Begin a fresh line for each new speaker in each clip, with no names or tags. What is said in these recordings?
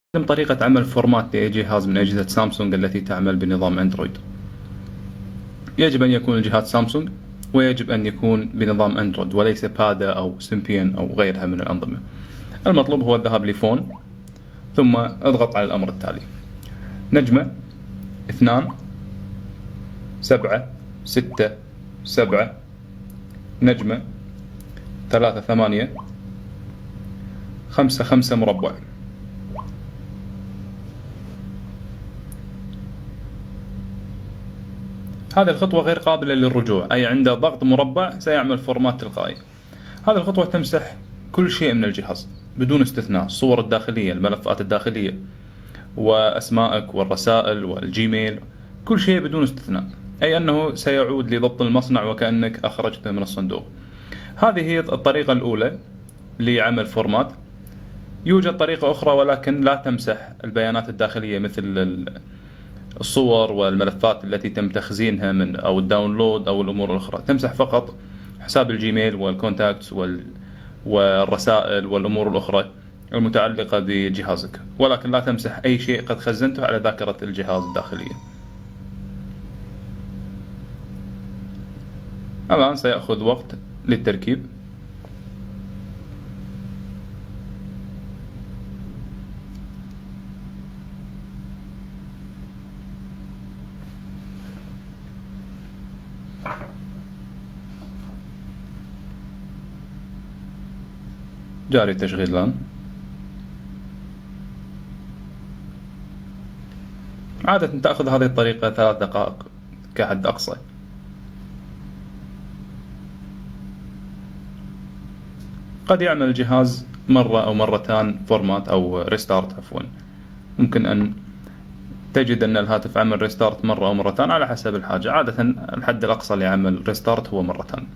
طريقة عمل فورمات لجهاز من أجهزة سامسونج التي تعمل بنظام أندرويد. يجب أن يكون الجهاز سامسونج، ويجب أن يكون بنظام أندرويد وليس بادا أو سيمبيان أو غيرها من الأنظمة. المطلوب هو الذهاب لفون، ثم اضغط على الأمر التالي: نجمة 2 7 6 7 نجمة 3 8 5 5 مربع. هذه الخطوة غير قابلة للرجوع، أي عند ضغط مربع سيعمل فورمات تلقائي. هذه الخطوة تمسح كل شيء من الجهاز بدون استثناء: الصور الداخلية، الملفات الداخلية، وأسمائك والرسائل والجيميل، كل شيء بدون استثناء، أي أنه سيعود لضبط المصنع وكأنك أخرجته من الصندوق. هذه هي الطريقة الأولى لعمل فورمات. يوجد طريقة أخرى ولكن لا تمسح البيانات الداخلية مثل الصور والملفات التي تم تخزينها من أو الداونلود أو الأمور الأخرى. تمسح فقط حساب الجيميل والكونتاكتس والرسائل والأمور الأخرى المتعلقة بجهازك، ولكن لا تمسح أي شيء قد خزنته على ذاكرة الجهاز الداخلية. الآن سيأخذ وقت للتركيب. جاري التشغيل الآن. عادة تأخذ هذه الطريقة 3 دقائق كحد أقصى. قد يعمل الجهاز مرة أو مرتان فورمات أو ريستارت عفوا. ممكن أن تجد أن الهاتف عمل ريستارت مرة أو مرتان على حسب الحاجة. عادة الحد الأقصى لعمل ريستارت هو مرتان.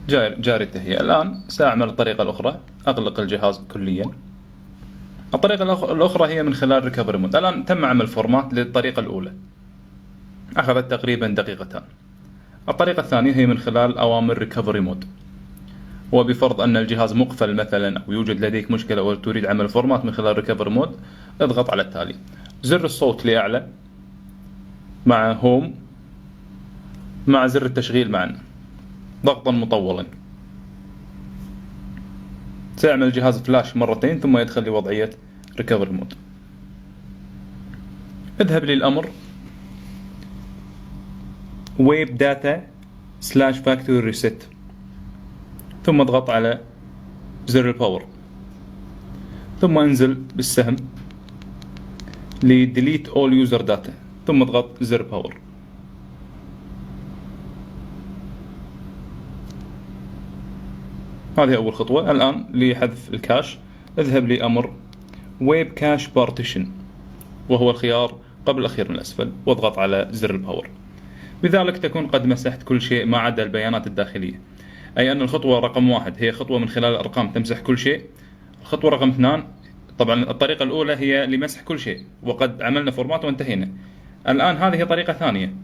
جاري التهيئة. الآن سأعمل الطريقة الأخرى: أغلق الجهاز كليا. الطريقة الأخرى هي من خلال ريكفري مود. الآن تم عمل فورمات للطريقة الأولى، أخذت تقريبا 2 دقيقة. الطريقة الثانية هي من خلال أوامر ريكفري مود، وبفرض أن الجهاز مقفل مثلا أو يوجد لديك مشكلة وتريد عمل فورمات من خلال ريكفري مود، اضغط على التالي: زر الصوت لأعلى مع هوم مع زر التشغيل معا ضغطا مطولا. سيعمل الجهاز فلاش مرتين ثم يدخل لوضعية ريكفري مود. اذهب للأمر ويب داتا / فاكتوري ريست، ثم اضغط على زر الباور، ثم انزل بالسهم لديليت اول يوزر داتا، ثم اضغط زر باور. هذه أول خطوة. الآن لحذف الكاش اذهب لأمر ويب كاش بارتيشن، وهو الخيار قبل الأخير من الأسفل، واضغط على زر الباور. بذلك تكون قد مسحت كل شيء ما عدا البيانات الداخلية، أي أن الخطوة رقم 1 هي خطوة من خلال الأرقام تمسح كل شيء. الخطوة رقم 2 طبعا الطريقة الأولى هي لمسح كل شيء وقد عملنا فورمات وانتهينا. الآن هذه طريقة ثانية.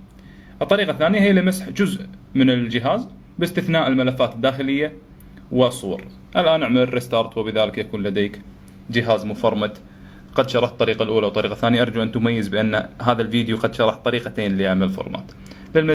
الطريقة الثانية هي لمسح جزء من الجهاز باستثناء الملفات الداخلية والصور. الآن اعمل ريستارت، وبذلك يكون لديك جهاز مفرمت. قد شرحت الطريقة الأولى والطريقة الثانية. أرجو أن تميز بأن هذا الفيديو قد شرح طريقتين لعمل فورمات.